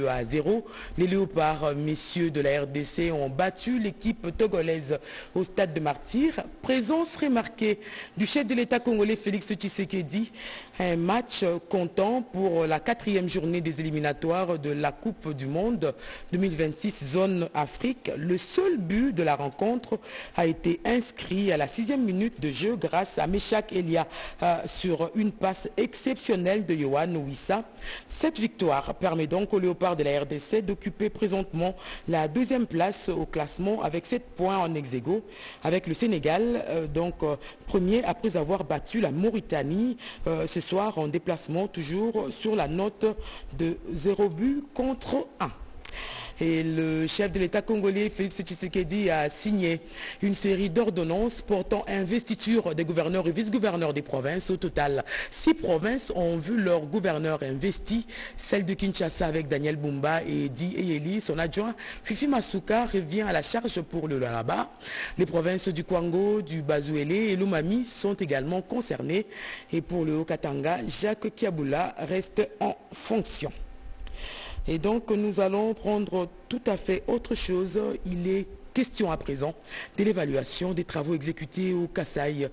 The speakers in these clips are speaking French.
à 0. Les léopards, messieurs de la RDC, ont battu l'équipe togolaise au stade de Martyr. Présence remarquée du chef de l'État congolais Félix Tshisekedi. Un match comptant pour la 4e journée des éliminatoires de la Coupe du Monde 2026 zone Afrique. Le seul but de la rencontre a été inscrit à la 6e minute de jeu grâce à Meshak Elia sur une passe exceptionnelle de Yohan Wissa. Cette victoire permet donc aux léopards de la RDC d'occuper présentement la 2e place au classement avec 7 points en ex-aequo avec le Sénégal, premier après avoir battu la Mauritanie ce soir en déplacement, toujours sur la note de 0 but contre 1. Et le chef de l'État congolais, Félix Tshisekedi, a signé une série d'ordonnances portant investiture des gouverneurs et vice-gouverneurs des provinces. Au total, 6 provinces ont vu leur gouverneur investi. Celle de Kinshasa avec Daniel Bumba et Di Eyeli, son adjoint. Fifi Masuka revient à la charge pour le Lualaba. Les provinces du Kwango, du Bazouélé et l'Umami sont également concernées. Et pour le Haut-Katanga, Jacques Kiaboula reste en fonction. Et donc nous allons prendre tout à fait autre chose. Il est question à présent de l'évaluation des travaux exécutés au Kasaï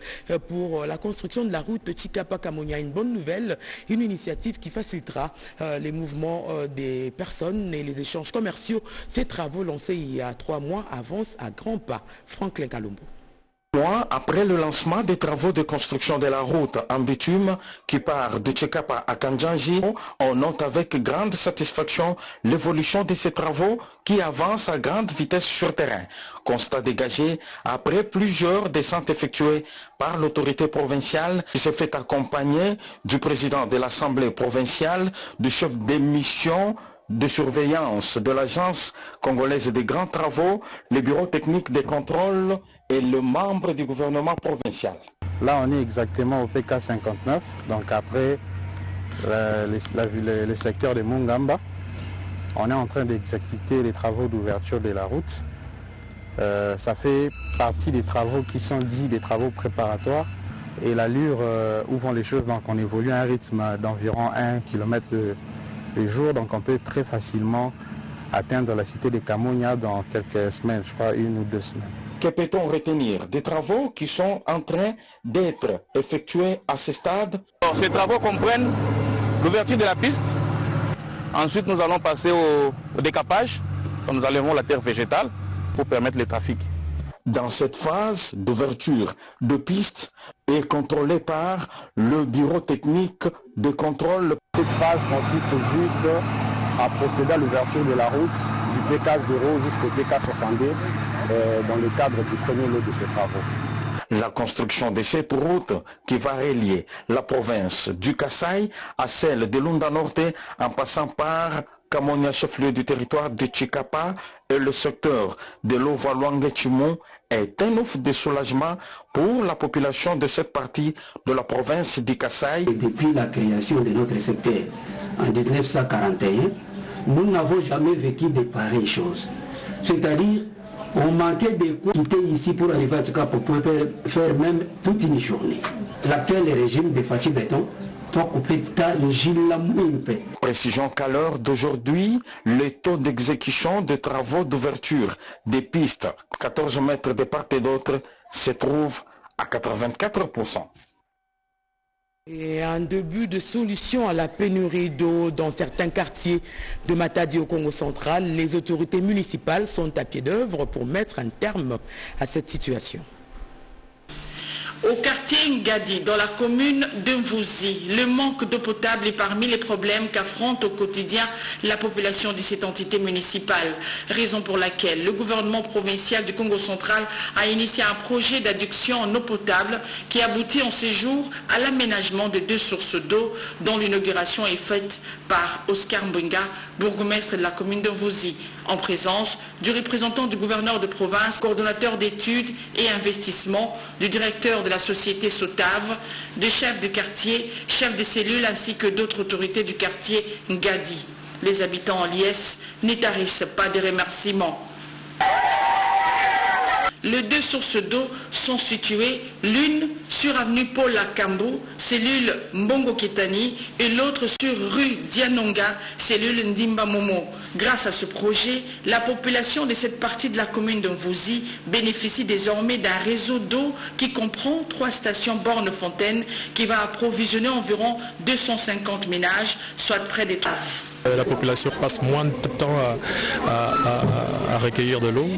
pour la construction de la route Chikapa-Kamonia. Une bonne nouvelle, une initiative qui facilitera les mouvements des personnes et les échanges commerciaux. Ces travaux lancés il y a 3 mois avancent à grands pas. Franklin Kalombo. Mois après le lancement des travaux de construction de la route en bitume qui part de Tchekapa à Kandjanji, on note avec grande satisfaction l'évolution de ces travaux qui avancent à grande vitesse sur terrain. Constat dégagé après plusieurs descentes effectuées par l'autorité provinciale qui s'est fait accompagner du président de l'Assemblée provinciale, du chef des missions de surveillance de l'Agence congolaise des grands travaux, le bureau technique des contrôles et le membre du gouvernement provincial. Là, on est exactement au PK 59, donc après le secteur de Mungamba. On est en train d'exécuter les travaux d'ouverture de la route. Ça fait partie des travaux qui sont dits des travaux préparatoires. Et l'allure où vont les choses, donc on évolue à un rythme d'environ 1 km le jour, donc on peut très facilement atteindre la cité de Kamonia dans quelques semaines, je crois 1 ou 2 semaines. Que peut-on retenir des travaux qui sont en train d'être effectués à ce stade? Alors, ces travaux comprennent l'ouverture de la piste. Ensuite, nous allons passer au décapage. Donc, nous enlèverons la terre végétale pour permettre le trafic. Dans cette phase d'ouverture de piste est contrôlée par le bureau technique de contrôle. Cette phase consiste juste à procéder à l'ouverture de la route du PK 0 jusqu'au PK 62 dans le cadre du premier lot de ces travaux. La construction de cette route qui va relier la province du Kasaï à celle de Lunda Norte en passant par Kamonia, chef-lieu du territoire de Tchikapa et le secteur de l'Ovaluangue-Chimou est un ouf de soulagement pour la population de cette partie de la province du Kasaï. Depuis la création de notre secteur en 1941, nous n'avons jamais vécu de pareilles choses. C'est-à-dire, on manquait de quoi quitter ici pour arriver à Tchikapa pour faire même toute une journée. L'actuel régime de Fachi Béton. Précision qu'à l'heure d'aujourd'hui, le taux d'exécution des travaux d'ouverture des pistes, 14 mètres de part et d'autre, se trouve à 84%. Et un début de solution à la pénurie d'eau dans certains quartiers de Matadi au Congo central, les autorités municipales sont à pied d'œuvre pour mettre un terme à cette situation. Au quartier Ngadi, dans la commune de Mvouzi, le manque d'eau potable est parmi les problèmes qu'affronte au quotidien la population de cette entité municipale. Raison pour laquelle le gouvernement provincial du Congo central a initié un projet d'adduction en eau potable qui aboutit en séjour à l'aménagement de 2 sources d'eau dont l'inauguration est faite par Oscar Mbunga, bourgmestre de la commune de Mvouzi, en présence du représentant du gouverneur de province, coordonnateur d'études et investissements, du directeur de la société Sotave, des chefs de quartier, chefs de cellules ainsi que d'autres autorités du quartier Ngadi. Les habitants en liesse n'y tarissent pas de remerciements. Les deux sources d'eau sont situées, l'une sur avenue Paul Akambo, cellule Mbongo Ketani, et l'autre sur rue Dianonga, cellule Ndimba Momo. Grâce à ce projet, la population de cette partie de la commune de Mvouzi bénéficie désormais d'un réseau d'eau qui comprend 3 stations bornes-fontaines qui va approvisionner environ 250 ménages, soit près des TAF. La population passe moins de temps à recueillir de l'eau.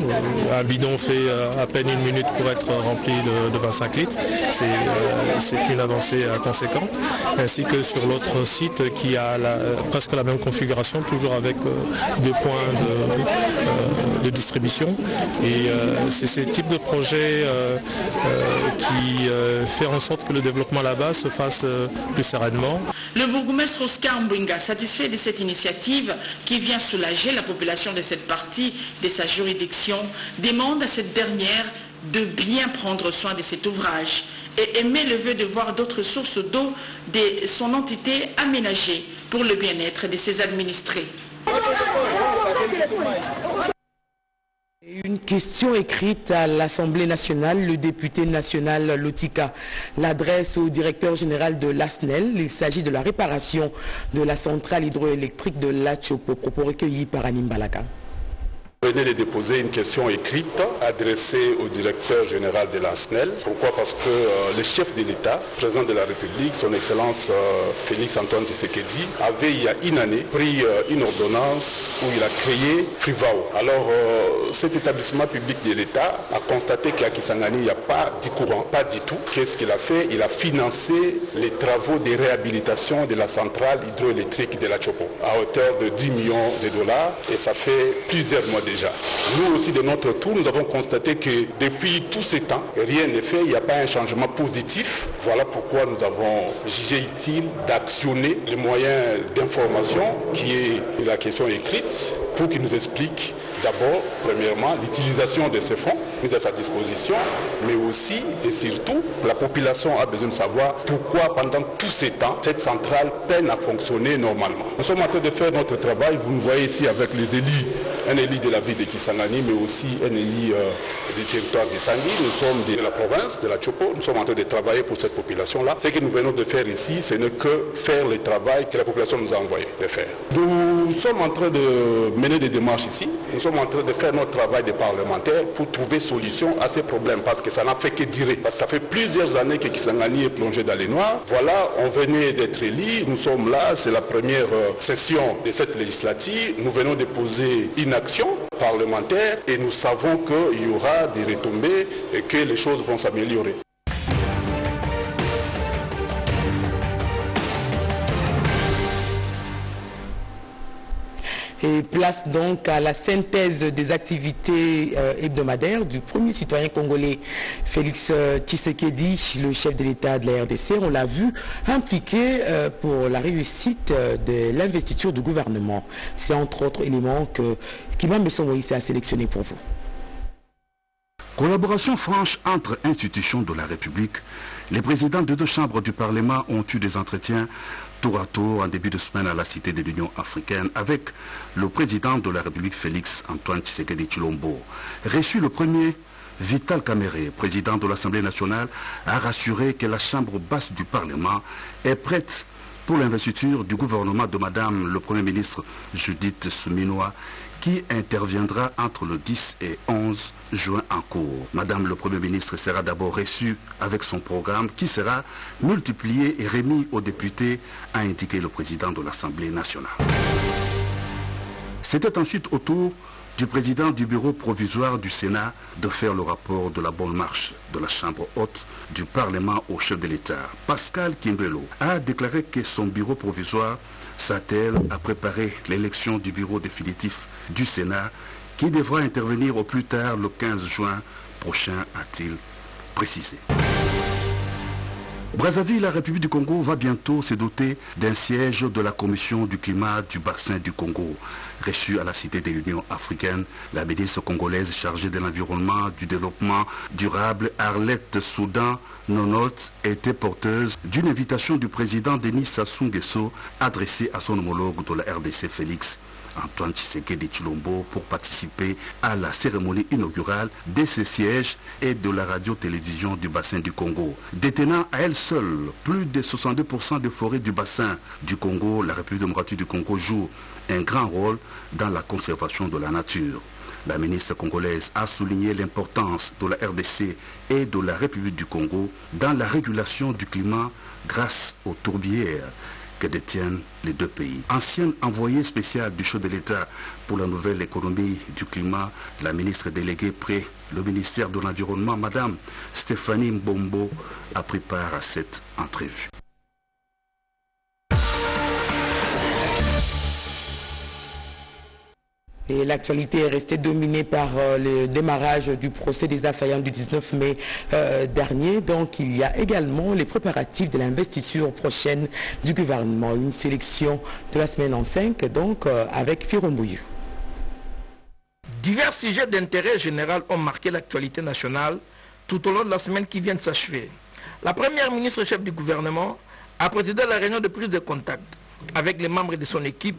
Un bidon fait à peine 1 minute pour être rempli de 25 litres. C'est une avancée conséquente. Ainsi que sur l'autre site qui a presque la même configuration, toujours avec 2 points de distribution. Et c'est ce type de projet qui fait en sorte que le développement là-bas se fasse plus sereinement. Le bourgmestre Oscar Mbouinga, satisfait de cette initiative qui vient soulager la population de cette partie de sa juridiction, demande à cette dernière de bien prendre soin de cet ouvrage et émet le vœu de voir d'autres sources d'eau de son entité aménagées pour le bien-être de ses administrés. Une question écrite à l'Assemblée nationale, le député national Lotika l'adresse au directeur général de l'ASNEL. Il s'agit de la réparation de la centrale hydroélectrique de La Chopo, propos recueillis par Anim Balaka. Vous venez de déposer une question écrite adressée au directeur général de l'ASNEL. Pourquoi? Parce que le chef de l'État, président de la République, son Excellence Félix Antoine Tshisekedi, avait il y a 1 année pris une ordonnance où il a créé Frivao. Alors cet établissement public de l'État a constaté qu'à Kisangani, il n'y a pas de courant, pas du tout. Qu'est-ce qu'il a fait? Il a financé les travaux de réhabilitation de la centrale hydroélectrique de La Chopo à hauteur de 10 millions de dollars et ça fait plusieurs mois déjà. Nous aussi de notre tour, nous avons constaté que depuis tout ce temps, rien n'est fait, il n'y a pas un changement positif. Voilà pourquoi nous avons jugé utile d'actionner les moyens d'information qui est la question écrite pour qu'il nous explique d'abord, premièrement, l'utilisation de ces fonds mis à sa disposition, mais aussi et surtout, la population a besoin de savoir pourquoi pendant tous ces temps, cette centrale peine à fonctionner normalement. Nous sommes en train de faire notre travail, vous nous voyez ici avec les élus, un élu de la ville de Kisangani, mais aussi un élu du territoire de Sangui. Nous sommes de la province, de La Chopo, nous sommes en train de travailler pour cette population-là. Ce que nous venons de faire ici, ce n'est que faire le travail que la population nous a envoyé de faire. Nous sommes en train de mener des démarches ici, nous sommes en train de faire notre travail de parlementaires pour trouver solution à ces problèmes, parce que ça n'a fait que durer. Parce que ça fait plusieurs années que Kisangani est plongé dans les noirs. Voilà, on venait d'être élus, nous sommes là, c'est la première session de cette législative. Nous venons de poser une action parlementaire et nous savons qu'il y aura des retombées et que les choses vont s'améliorer. Et place donc à la synthèse des activités hebdomadaires du premier citoyen congolais Félix Tshisekedi, le chef de l'État de la RDC. On l'a vu impliqué pour la réussite de l'investiture du gouvernement. C'est entre autres éléments que Kimam Moïse a sélectionné pour vous. Collaboration franche entre institutions de la République. Les présidents de 2 chambres du Parlement ont eu des entretiens tour à tour en début de semaine à la Cité de l'Union africaine avec le président de la République Félix Antoine Tshisekedi Tshilombo. Reçu le premier, Vital Kamerhe, président de l'Assemblée nationale, a rassuré que la chambre basse du Parlement est prête pour l'investiture du gouvernement de Madame le Premier ministre Judith Suminwa, qui interviendra entre le 10 et 11 juin en cours. Madame le Premier ministre sera d'abord reçue avec son programme qui sera multiplié et remis aux députés, a indiqué le président de l'Assemblée nationale. C'était ensuite au tour du président du bureau provisoire du Sénat de faire le rapport de la bonne marche de la Chambre haute du Parlement au chef de l'État. Pascal Kimbelo a déclaré que son bureau provisoire s'attelle à préparer l'élection du bureau définitif du Sénat qui devra intervenir au plus tard le 15 juin prochain, a-t-il précisé. Brazzaville, la République du Congo, va bientôt se doter d'un siège de la Commission du climat du bassin du Congo. Reçue à la Cité de l'Union africaine, la ministre congolaise chargée de l'environnement, du développement durable, Arlette Soudan Nonolt, était porteuse d'une invitation du président Denis Sassou Nguesso adressée à son homologue de la RDC Félix Antoine Tshisekedi Tshilombo pour participer à la cérémonie inaugurale de ce siège et de la radio-télévision du bassin du Congo. Détenant à elle seule plus de 62% des forêts du bassin du Congo, la République démocratique du Congo joue un grand rôle dans la conservation de la nature. La ministre congolaise a souligné l'importance de la RDC et de la République du Congo dans la régulation du climat grâce aux tourbières que détiennent les deux pays. Ancienne envoyée spéciale du chef de l'État pour la nouvelle économie du climat, la ministre déléguée près le ministère de l'Environnement, Madame Stéphanie Mbombo, a pris part à cette entrevue. Et l'actualité est restée dominée par le démarrage du procès des assaillants du 19 mai dernier. Donc il y a également les préparatifs de l'investiture prochaine du gouvernement. Une sélection de la semaine en 5, donc avec Firombouillou. Divers sujets d'intérêt général ont marqué l'actualité nationale tout au long de la semaine qui vient de s'achever. La première ministre chef du gouvernement a présidé la réunion de prise de contact avec les membres de son équipe.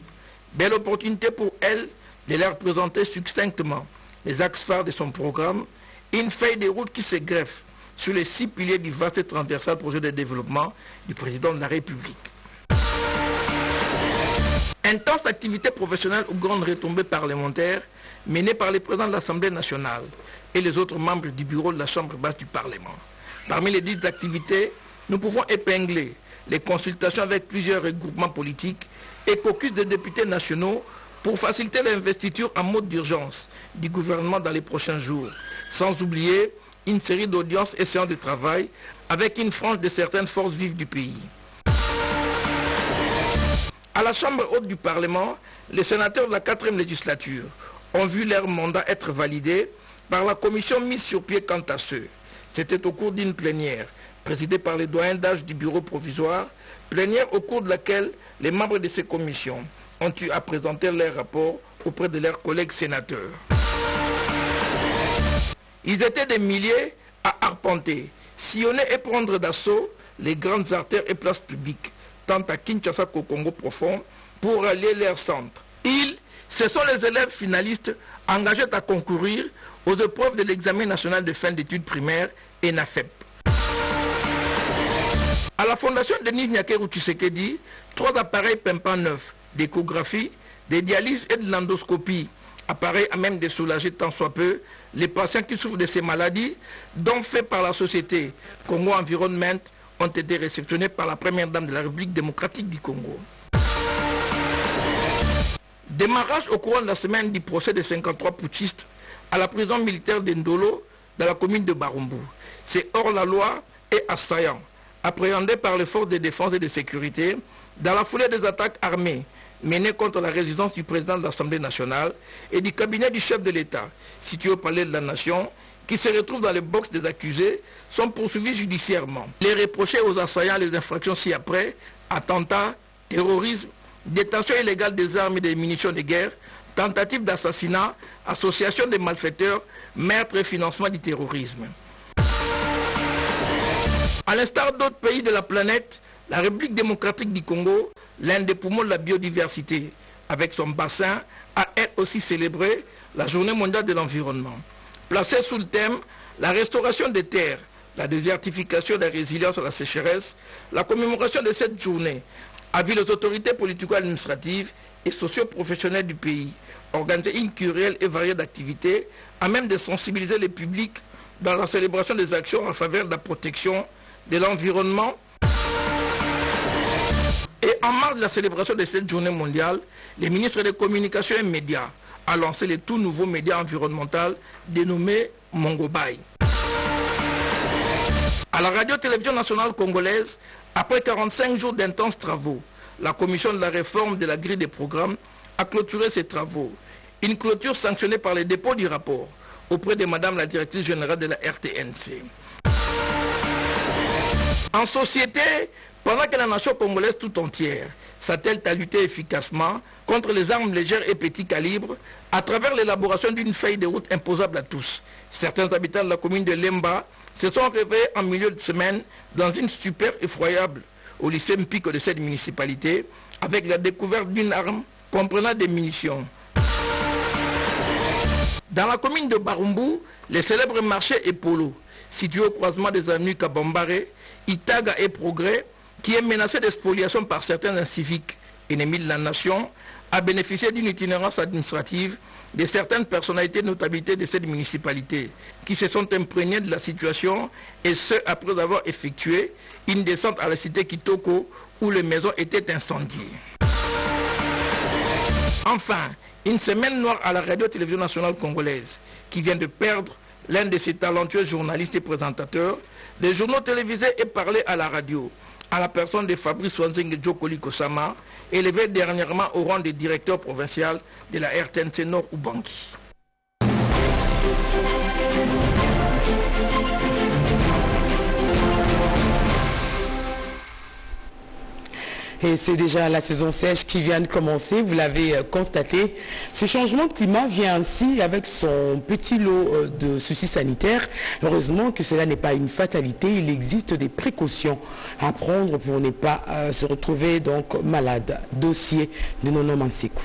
Belle opportunité pour elle de leur présenter succinctement les axes phares de son programme et une feuille de route qui se greffe sur les 6 piliers du vaste et transversal projet de développement du président de la République. Intense activité professionnelle ou grande retombée parlementaire menée par les présidents de l'Assemblée nationale et les autres membres du bureau de la Chambre basse du Parlement. Parmi les dites activités, nous pouvons épingler les consultations avec plusieurs regroupements politiques et caucus de députés nationaux pour faciliter l'investiture en mode d'urgence du gouvernement dans les prochains jours, sans oublier une série d'audiences et séances de travail avec une frange de certaines forces vives du pays. À la Chambre haute du Parlement, les sénateurs de la 4e législature ont vu leur mandat être validé par la commission mise sur pied quant à ceux. C'était au cours d'une plénière présidée par les doyens d'âge du bureau provisoire, plénière au cours de laquelle les membres de ces commissions ont eu à présenter leurs rapports auprès de leurs collègues sénateurs. Ils étaient des milliers à arpenter, sillonner et prendre d'assaut les grandes artères et places publiques, tant à Kinshasa qu'au Congo profond, pour allier leurs centres. Ce sont les élèves finalistes engagés à concourir aux épreuves de l'examen national de fin d'études primaires et NAFEP. À la fondation Denis Nyakeru Tshisekedi, 3 appareils pimpants neufs, d'échographie, des dialyses et de l'endoscopie, appareils à même de soulager tant soit peu les patients qui souffrent de ces maladies, dont faits par la société Congo Environment, ont été réceptionnés par la première dame de la République démocratique du Congo. Démarrage au courant de la semaine du procès des 53 putschistes à la prison militaire de Ndolo dans la commune de Barumbu. C'est hors la loi et assaillant, appréhendé par les forces de défense et de sécurité dans la foulée des attaques armées menées contre la résidence du président de l'Assemblée nationale et du cabinet du chef de l'État, situé au palais de la Nation, qui se retrouvent dans les box des accusés, sont poursuivis judiciairement. Les reprochés aux assaillants les infractions ci-après, attentats, terrorisme, détention illégale des armes et des munitions de guerre, tentative d'assassinat, association des malfaiteurs, meurtre et financement du terrorisme. À l'instar d'autres pays de la planète, la République démocratique du Congo, l'un des poumons de la biodiversité, avec son bassin, a elle aussi célébré la Journée mondiale de l'environnement. Placée sous le thème « La restauration des terres, la désertification et la résilience à la sécheresse », la commémoration de cette journée a vu les autorités politico-administratives et socio-professionnelles du pays organiser une plurielle et variée d'activités à même de sensibiliser les publics dans la célébration des actions en faveur de la protection de l'environnement. Et en marge de la célébration de cette journée mondiale, le ministre des Communications et Médias a lancé le tout nouveau média environnemental dénommé Mongobay. À la radio-télévision nationale congolaise, après 45 jours d'intenses travaux, la commission de la réforme de la grille des programmes a clôturé ses travaux. Une clôture sanctionnée par le dépôt du rapport auprès de Madame la directrice générale de la RTNC. En société, pendant que la nation congolaise tout entière s'attelle à lutter efficacement contre les armes légères et petits calibres à travers l'élaboration d'une feuille de route imposable à tous, certains habitants de la commune de Lemba se sont réveillés en milieu de semaine dans une super effroyable au lycée Mpiko de cette municipalité avec la découverte d'une arme comprenant des munitions. Dans la commune de Barumbu, les célèbres marchés Epolo, situé au croisement des avenues Kabambare, Itaga et Progrès, qui est menacé d'expoliation par certains inciviques ennemis de la nation, a bénéficié d'une itinérance administrative de certaines personnalités de notabilité de cette municipalité, qui se sont imprégnées de la situation, et ce, après avoir effectué une descente à la cité Kitoko, où les maisons étaient incendiées. Enfin, une semaine noire à la radio-télévision nationale congolaise, qui vient de perdre l'un de ses talentueux journalistes et présentateurs, des journaux télévisés et parlés à la radio, à la personne de Fabrice Wanzeng Djokoli Kosama, élevé dernièrement au rang de directeur provincial de la RTNC Nord Ubangi. Et c'est déjà la saison sèche qui vient de commencer, vous l'avez constaté. Ce changement de climat vient ainsi avec son petit lot de soucis sanitaires. Heureusement que cela n'est pas une fatalité, il existe des précautions à prendre pour ne pas se retrouver donc malade. Dossier de Nono Mansekou.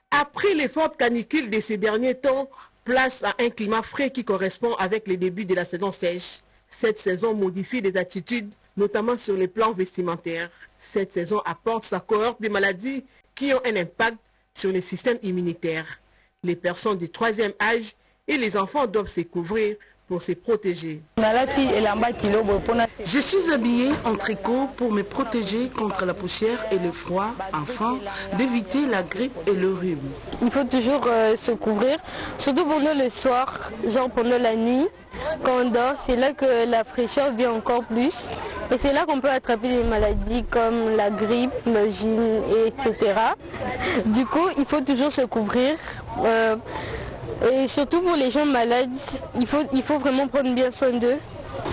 Après les fortes canicules de ces derniers temps, place à un climat frais qui correspond avec les débuts de la saison sèche. Cette saison modifie les attitudes, notamment sur les plans vestimentaires. Cette saison apporte sa cohorte des maladies qui ont un impact sur le système immunitaire. Les personnes du troisième âge et les enfants doivent se couvrir pour se protéger. Je suis habillée en tricot pour me protéger contre la poussière et le froid, afin d'éviter la grippe et le rhume. Il faut toujours se couvrir, surtout pendant le soir, genre pendant la nuit. Quand on dort, c'est là que la fraîcheur vient encore plus. Et c'est là qu'on peut attraper des maladies comme la grippe, le gine, etc. Du coup, il faut toujours se couvrir. Et surtout pour les gens malades, il faut vraiment prendre bien soin d'eux.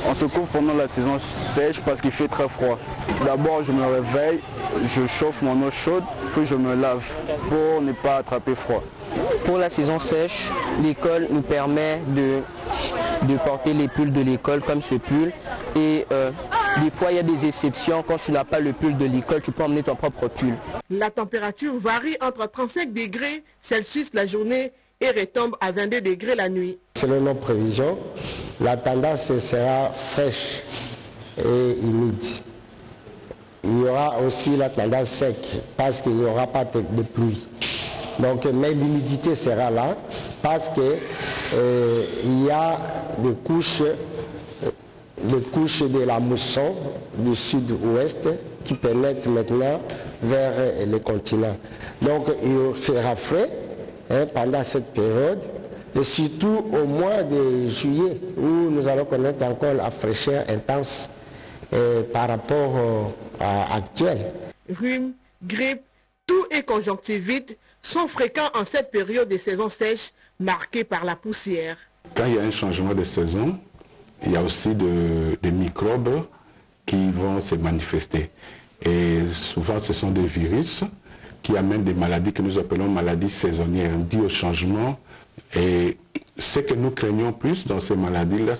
On se couvre pendant la saison sèche parce qu'il fait très froid. D'abord, je me réveille, je chauffe mon eau chaude, puis je me lave pour ne pas attraper froid. Pour la saison sèche, l'école nous permet de porter les pulls de l'école comme ce pull. Et des fois, il y a des exceptions. Quand tu n'as pas le pull de l'école, tu peux emmener ton propre pull. La température varie entre 35 degrés Celsius la journée et retombe à 22 degrés la nuit. Selon nos prévisions, la tendance sera fraîche et humide. Il y aura aussi la tendance sec parce qu'il n'y aura pas de pluie. Donc, mais l'humidité sera là parce qu'il y a des couches de la mousson du sud-ouest qui pénètrent maintenant vers les continents. Donc, il fera frais pendant cette période, et surtout au mois de juillet où nous allons connaître encore la fraîcheur intense par rapport à actuel. Rhume, grippe, toux et conjonctivite sont fréquents en cette période de saison sèche marquée par la poussière. Quand il y a un changement de saison, il y a aussi des microbes qui vont se manifester. Et souvent, ce sont des virus qui amènent des maladies que nous appelons maladies saisonnières, dues au changement. Et ce que nous craignons plus dans ces maladies-là,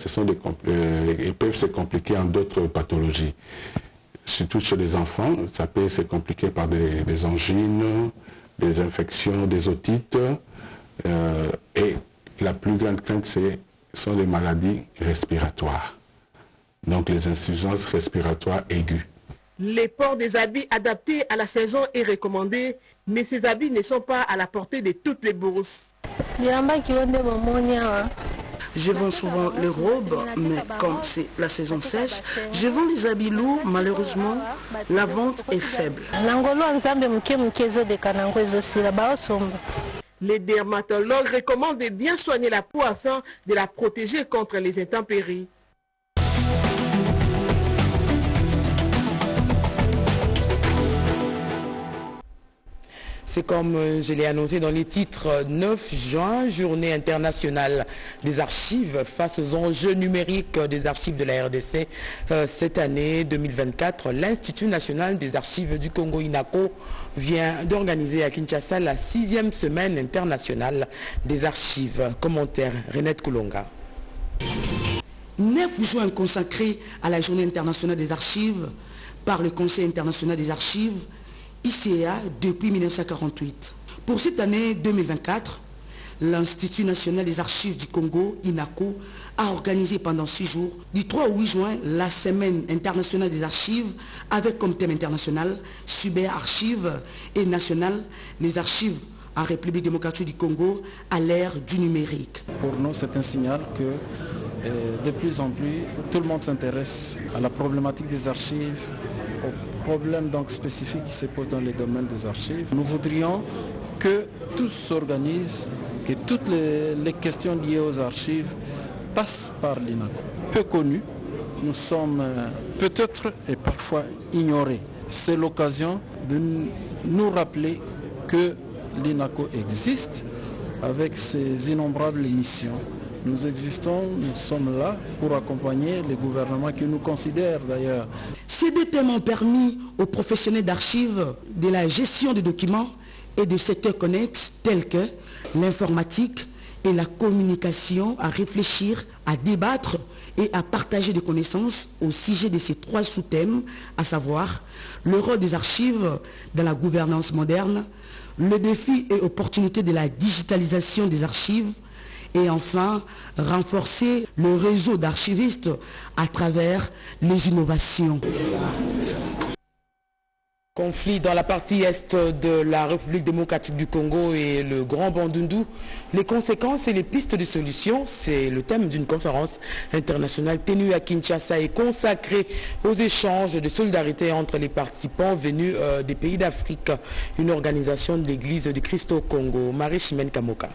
elles peuvent se compliquer en d'autres pathologies. Surtout chez les enfants, ça peut se compliquer par des angines, des infections, des otites. Et la plus grande crainte, sont les maladies respiratoires. Donc les insuffisances respiratoires aiguës. Le port des habits adaptés à la saison est recommandé, mais ces habits ne sont pas à la portée de toutes les bourses. Je vends souvent les robes, mais comme c'est la saison sèche, je vends des habits lourds. Malheureusement, la vente est faible. Les dermatologues recommandent de bien soigner la peau afin de la protéger contre les intempéries. C'est comme je l'ai annoncé dans les titres, 9 juin, journée internationale des archives face aux enjeux numériques des archives de la RDC. Cette année 2024, l'Institut national des archives du Congo, INACO, vient d'organiser à Kinshasa la 6e semaine internationale des archives. Commentaire, Renette Koulonga. 9 juin consacrés à la journée internationale des archives par le Conseil international des archives, ICA, depuis 1948. Pour cette année 2024, l'Institut national des archives du Congo, INACO, a organisé pendant 6 jours, du 3 au 8 juin, la semaine internationale des archives, avec comme thème international, Cyberarchives et national, les archives en République démocratique du Congo à l'ère du numérique. Pour nous, c'est un signal que de plus en plus, tout le monde s'intéresse à la problématique des archives, aux problèmes donc spécifiques qui se posent dans les domaines des archives. Nous voudrions que tout s'organise, que toutes les questions liées aux archives passent par l'INACO. Peu connu, nous sommes peut-être et parfois ignorés. C'est l'occasion de nous rappeler que l'INACO existe avec ses innombrables missions. Nous existons, nous sommes là pour accompagner les gouvernements qui nous considèrent d'ailleurs. Ces deux thèmes ont permis aux professionnels d'archives de la gestion des documents et de secteurs connexes tels que l'informatique et la communication à réfléchir, à débattre et à partager des connaissances au sujet de ces 3 sous-thèmes, à savoir le rôle des archives dans la gouvernance moderne, le défi et opportunité de la digitalisation des archives et enfin renforcer le réseau d'archivistes à travers les innovations. Conflit dans la partie est de la République démocratique du Congo et le Grand Bandundu. Les conséquences et les pistes de solutions, c'est le thème d'une conférence internationale tenue à Kinshasa et consacrée aux échanges de solidarité entre les participants venus des pays d'Afrique. Une organisation de l'Église du Christ au Congo. Marie-Chimène Kamoka.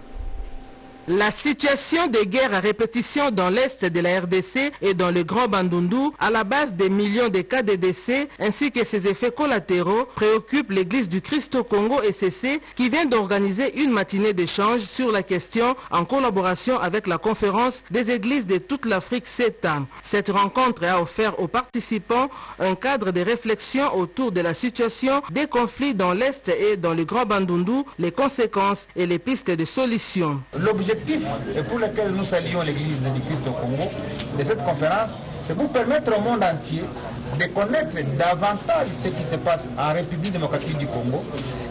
La situation des guerres à répétition dans l'est de la RDC et dans le Grand Bandundu, à la base des millions de cas de décès ainsi que ses effets collatéraux, préoccupe l'Église du Christ au Congo ECC qui vient d'organiser une matinée d'échange sur la question en collaboration avec la conférence des églises de toute l'Afrique CETA. Cette rencontre a offert aux participants un cadre de réflexion autour de la situation des conflits dans l'est et dans le Grand Bandundu, les conséquences et les pistes de solutions. L'objectif et pour lequel nous saluons l'Église du Christ au Congo de cette conférence, c'est pour permettre au monde entier de connaître davantage ce qui se passe en République démocratique du Congo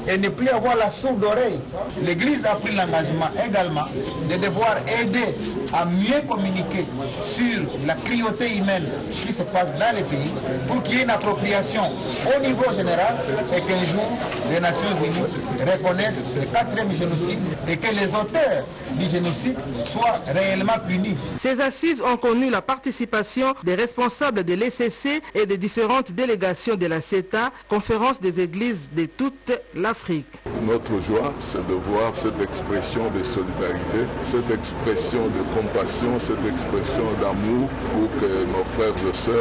et ne plus avoir la sourde oreille. L'Église a pris l'engagement également de devoir aider à mieux communiquer sur la cruauté humaine qui se passe dans les pays pour qu'il y ait une appropriation au niveau général et qu'un jour les Nations Unies reconnaissent le 4e génocide et que les auteurs du génocide soient réellement punis. Ces assises ont connu la participation des responsables de l'ECC et des différentes délégations de la CETA, conférence des églises de toute l'Afrique. Notre joie, c'est de voir cette expression de solidarité, cette expression de compassion, cette expression d'amour pour que nos frères et sœurs